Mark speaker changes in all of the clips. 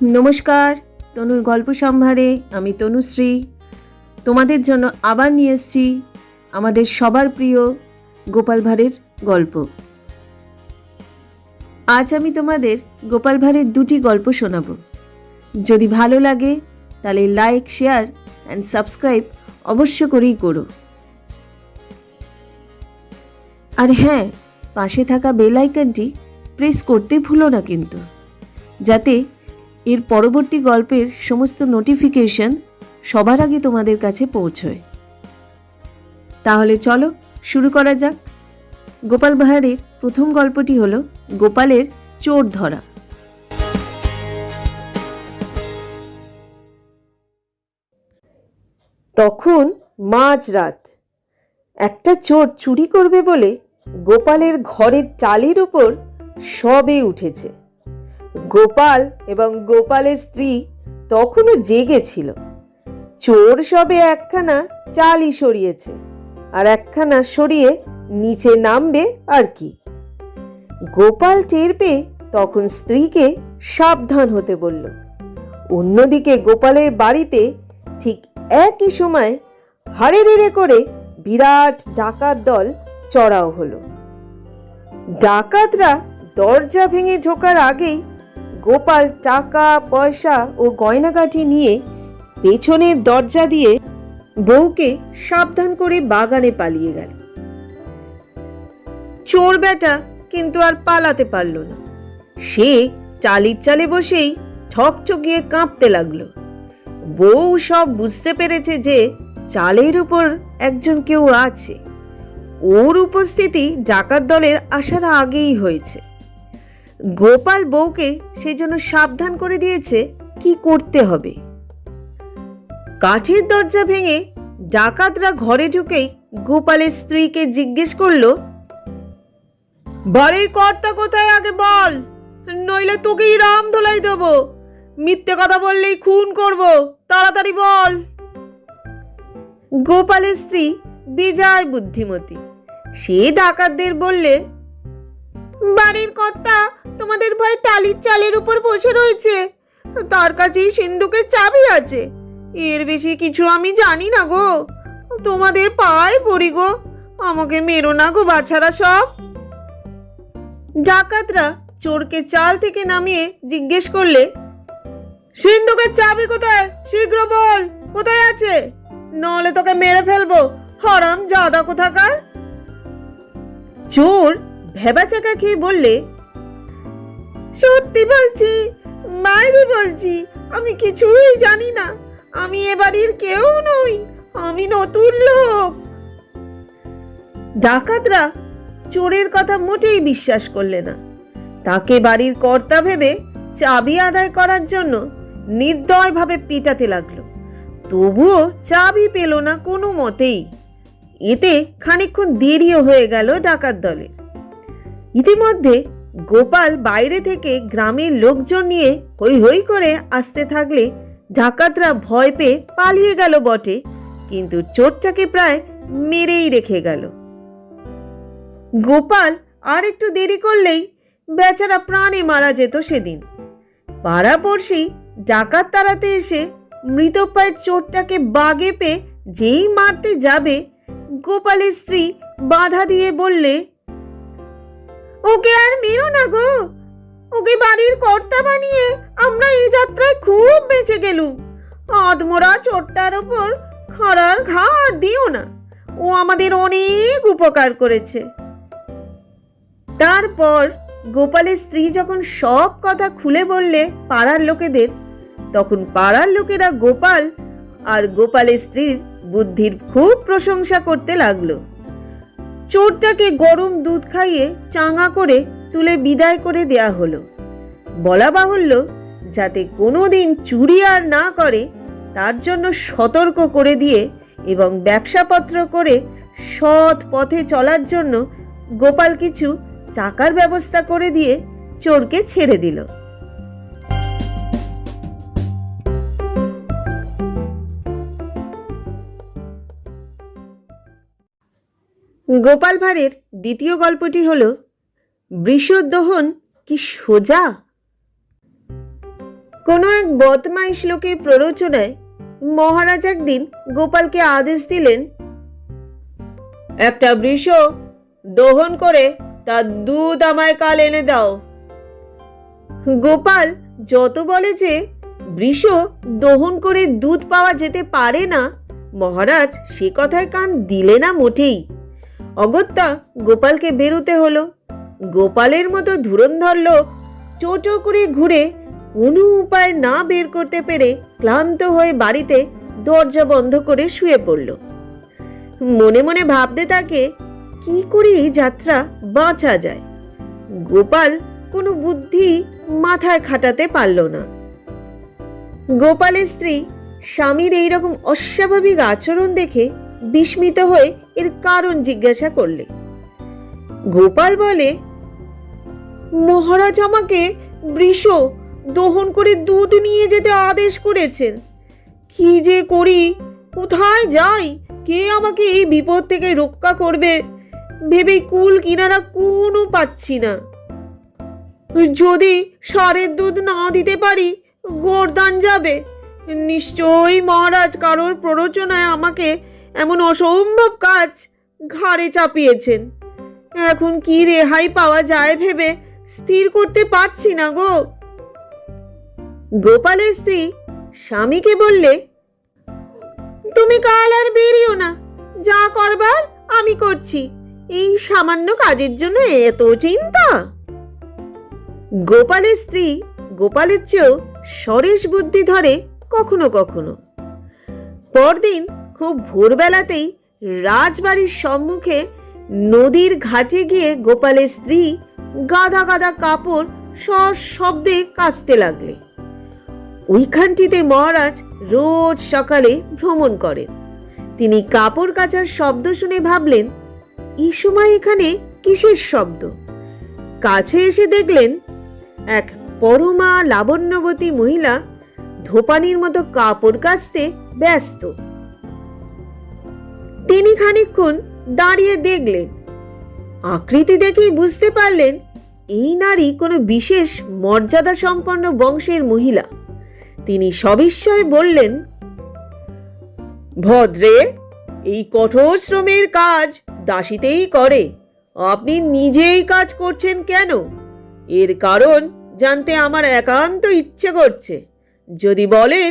Speaker 1: নমস্কার, তনুর গল্প সম্ভারে আমি তনুশ্রী তোমাদের জন্য আবার নিয়ে এসেছি আমাদের সবার প্রিয় গোপাল ভাঁড়ের গল্প। আজ আমি তোমাদের গোপাল ভাঁড়ের দুটি গল্প শোনাবো। যদি ভালো লাগে তাহলে লাইক, শেয়ার অ্যান্ড সাবস্ক্রাইব অবশ্য করেই করো। আর হ্যাঁ, পাশে থাকা বেল আইকনটি প্রেস করতে ভুলো না কিন্তু, যাতে এর পরবর্তী গল্পের সমস্ত নোটিফিকেশন সবার আগে তোমাদের কাছে পৌঁছয়। তাহলে চলো শুরু করা যাক। গোপাল ভাঁড়ের প্রথম গল্পটি হলো গোপালের চোর ধরা। তখন মাঝরাত। একটা চোর চুরি করবে বলে গোপালের ঘরের টালির উপর সবে উঠেছে। গোপাল এবং গোপালের স্ত্রী তখনও জেগেছিল। চোর সবে একখানা টালি সরিয়েছে, আর একখানা সরিয়ে নিচে নামবে আর কি। গোপাল টের পেয়ে তখন স্ত্রীকে সাবধান হতে বলল। অন্যদিকে গোপালের বাড়িতে ঠিক একই সময় হাড়ে করে বিরাট ডাকাত দল চড়াও হলো। ডাকাতরা দরজা ভেঙে ঢোকার আগেই গোপাল টাকা পয়সা ও গয়নাগাটি নিয়ে পেছনের দরজা দিয়ে বউকে সাবধান করে বাগানে পালিয়ে গেল। চোর বেটা কিন্তু আর পালাতে পারল না। সে টালির চালে বসেই ঠকঠকিয়ে কাঁপতে লাগলো। বউ সব বুঝতে পেরেছে যে চালের উপর একজন কেউ আছে। ওর উপস্থিতি ডাকাত দলের আসার আগেই হয়েছে। গোপাল বউকে সেজন্য সাবধান করে দিয়েছে কি করতে হবে। কাঠের দরজা ভেঙে ডাকাতরা ঘরে ঢুকেই গোপালের স্ত্রীকে জিজ্ঞেস করলো, বাড়ির কর্তা কোথায় আগে বল, নইলে তোকেই রাম ধোলাই দেবো। মিথ্যে কথা বললেই খুন করব, তাড়াতাড়ি বল। গোপালের স্ত্রী বেজায় বুদ্ধিমতী। সে ডাকাতদের বললে, বাড়ির কর্তা তোমাদের ভয়ে টালির চালের উপর বসে রয়েছে, তার কাছেই সিন্ধুকের চাবি আছে। এর বেশি কিছু আমি জানি না গো, তোমাদের পায়ে পড়ি গো, আমাকে মেরো না গো বাছারা সব। ডাকাতরা চোরকে চাল থেকে নামিয়ে জিজ্ঞেস করলে, সিন্ধুকের চাবি কোথায়, শীঘ্র বল কোথায় আছে, নলে তোকে মেরে ফেলবো, হারাম জাদা কোথাকার। চোর ভেবাচাকা খেয়ে বললে, সত্যি বলছি, মায়েরই বলছি, আমি কিছুই জানি না। আমি এ বাড়ির কেউ নই, আমি নতুন লোক। ডাকাতরা চোরের কথা মোটেই বিশ্বাস করলে না। তাকে বাড়ির কর্তা ভেবে চাবি আদায় করার জন্য নির্দয়ভাবে পিটাতে লাগলো। তবুও চাবি পেল না কোনো মতেই। এতে খানিকক্ষণ দেরিও হয়ে গেল ডাকাত দলের। ইতিমধ্যে গোপাল বাইরে থেকে গ্রামের লোকজন নিয়ে হই হই করে আসতে থাকলে ডাকাতরা ভয় পেয়ে পালিয়ে গেল বটে, কিন্তু চোরটাকে প্রায় মেরেই রেখে গেল। গোপাল আর একটু দেরি করলেই বেচারা প্রাণে মারা যেত সেদিন। পাড়াপড়শি ডাকাত তাড়াতে এসে মৃতপ্রায় চোরটাকে বাগে পেয়ে যেই মারতে যাবে, গোপালের স্ত্রী বাধা দিয়ে বললে, ওকে আর মেরো না গো, ওকে বাড়ির কর্তা বানিয়ে আমরা এই যাত্রায় খুব বেঁচে গেলুম। আধমরা চোরটার ওপর খড়ার ঘাড় দিও না, ও আমাদের অনেক উপকার করেছে। তারপর গোপালের স্ত্রী যখন সব কথা খুলে বললে পাড়ার লোকেদের, তখন পাড়ার লোকেরা গোপাল আর গোপালের স্ত্রীর বুদ্ধির খুব প্রশংসা করতে লাগলো। চোরটাকে গরম দুধ খাইয়ে চাঙা করে তুলে বিদায় করে দেয়া হলো। বলা বাহুল্য, যাতে কোনোদিন চুরি আর না করে তার জন্য সতর্ক করে দিয়ে এবং ব্যবসাপত্র করে সৎ পথে চলার জন্য গোপাল কিছু টাকার ব্যবস্থা করে দিয়ে চোরকে ছেড়ে দিল। গোপাল ভাঁড়ের দ্বিতীয় গল্পটি হল বৃষদোহন কি সোজা। কোনো এক বদমাইশ লোকের প্ররোচনায় মহারাজ একদিন গোপালকে আদেশ দিলেন, একটা বৃষ দহন করে তার দুধ আমায় কাল এনে দাও। গোপাল যত বলে যে বৃষ দহন করে দুধ পাওয়া যেতে পারে না, মহারাজ সে কথায় কান দিলে না মোটেই। অগত্যা গোপালকে বেরোতে হলো। গোপালের মতো ধুরন্ধর লোক টোটো করে ঘুরে কোনো উপায় না বের করতে পেরে ক্লান্ত হয়ে বাড়িতে দরজা বন্ধ করে শুয়ে পড়ল। মনে মনে ভাবতে থাকে কি করে এই যাত্রা বাঁচা যায়। গোপাল কোনো বুদ্ধি মাথায় খাটাতে পারল না। গোপালের স্ত্রী স্বামীর এইরকম অস্বাভাবিক আচরণ দেখে বিস্মিত হয়ে এর কারণ জিজ্ঞাসা করলে। গোপাল বলে, মহারাজ আমাকে বৃষ দহন করে দুধ নিয়ে যেতে আদেশ করেছেন। কি যে করি, কোথায় যাই, কে আমাকে এই বিপদ থেকে রক্ষা করবে ভেবে কুল কিনারা কোনো পাচ্ছি না। যদি ষাঁড়ের দুধ না দিতে পারি গর্দান যাবে। নিশ্চয়ই মহারাজ কারোর প্ররোচনায় আমাকে এমন অসম্ভব কাজ ঘাড়ে চাপিয়েছেন। এখন কি রেহাই পাওয়া যায় ভেবে স্থির করতে পারছি না গো। গোপালের স্ত্রী স্বামীকে বললে, তুমি কাল আর বেরিও না, যা করবার আমি করছি। এই সামান্য কাজের জন্য এত চিন্তা? গোপালের স্ত্রী গোপালের চেয়েও সরেস বুদ্ধি ধরে কখনো কখনো। পরদিন খুব ভোরবেলাতেই রাজবাড়ির সম্মুখে নদীর ঘাটে গিয়ে গোপালের স্ত্রী গাদা গাদা কাপড় সশব্দে কাচতে লাগলে। ওইখানটিতে মহারাজ রোজ সকালে ভ্রমণ করেন। তিনি কাপড় কাচার শব্দ শুনে ভাবলেন, এই সময় এখানে কিসের শব্দ? কাছে এসে দেখলেন এক পরমা লাবণ্যবতী মহিলা ধোপানির মতো কাপড় কাচতে ব্যস্ত। তিনি খানিকক্ষণ দাঁড়িয়ে দেখলেন। আকৃতি দেখেই বুঝতে পারলেন এই নারী কোনো বিশেষ মর্যাদা সম্পন্ন বংশের মহিলা। তিনি সবিস্ময়ে বললেন, ভদ্রে, এই কঠোর শ্রমের কাজ দাসীতেই করে, আপনি নিজেই কাজ করছেন কেন? এর কারণ জানতে আমার একান্ত ইচ্ছে করছে। যদি বলেন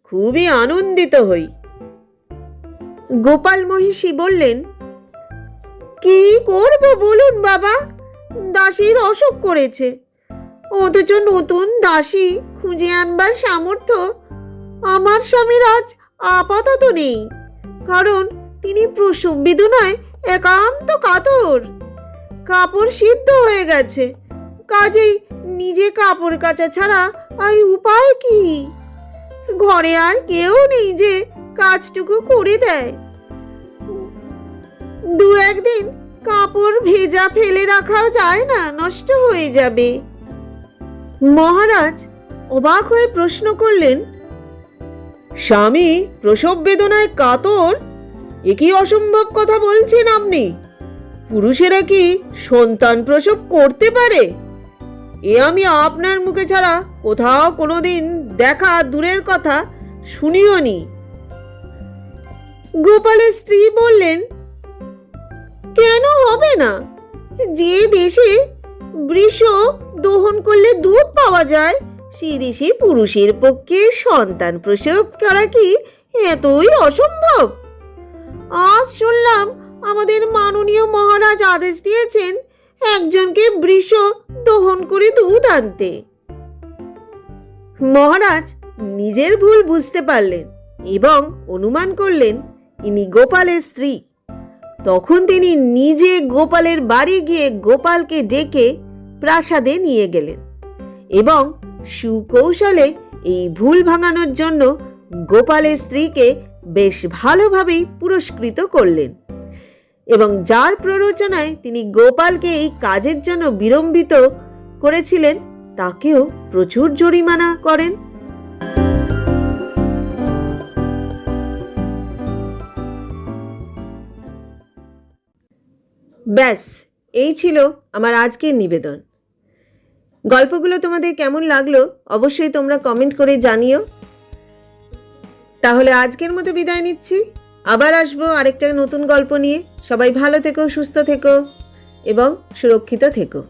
Speaker 1: খুবই আনন্দিত হই। গোপাল মহিষী বললেন, কি করব বলুন বাবা, দাসীর অসুখ করেছে, অথচ নতুন দাসী খুঁজে আনবার সামর্থ্য আমার স্বামীর আজ আপাতত নেই। কারণ তিনি প্রসব বেদনায় একান্ত কাতর। কাপড় সিদ্ধ হয়ে গেছে, কাজেই নিজে কাপড় কাচা ছাড়া আর উপায় কি? ঘরে আর কেউ নেই যে কাজটুকু করে দেয়। দু একদিন কাপড় ভেজা ফেলে রাখাও যায় না, নষ্ট হয়ে যাবে। মহারাজ অবাক হয়ে প্রশ্ন করলেন, স্বামী প্রসব বেদনায় কাতর? এ কি অসম্ভব কথা বলছেন আপনি? পুরুষেরা কি সন্তান প্রসব করতে পারে? এ আমি আপনার মুখে ছাড়া কোথাও কোনোদিন দেখা দূরের কথা শুনিও নি। গোপালের স্ত্রী বললেন, কেন হবে না? যে দেশে বৃষ দহন করলে দুধ পাওয়া যায়, সেই দেশে পুরুষের পক্ষে সন্তান প্রসব করা কি এতই অসম্ভব? আজ শুনলাম আমাদের মাননীয় মহারাজ আদেশ দিয়েছেন একজনকে বৃষ দহন করে দুধ আনতে। মহারাজ নিজের ভুল বুঝতে পারলেন এবং অনুমান করলেন ইনি গোপালের স্ত্রী। তখন তিনি নিজে গোপালের বাড়ি গিয়ে গোপালকে ডেকে প্রাসাদে নিয়ে গেলেন এবং সুকৌশলে এই ভুল ভাঙানোর জন্য গোপালের স্ত্রীকে বেশ ভালোভাবেই পুরস্কৃত করলেন এবং যার প্ররোচনায় তিনি গোপালকে এই কাজের জন্য বিলম্বিত করেছিলেন তাকেও প্রচুর জরিমানা করেন। ব্যাস, এই ছিল আমার আজকের নিবেদন। গল্পগুলো তোমাদের কেমন লাগলো অবশ্যই তোমরা কমেন্ট করে জানিও। তাহলে আজকের মতো বিদায় নিচ্ছি, আবার আসবো আরেকটা নতুন গল্প নিয়ে। সবাই ভালো থেকো, সুস্থ থেকো এবং সুরক্ষিত থেকো।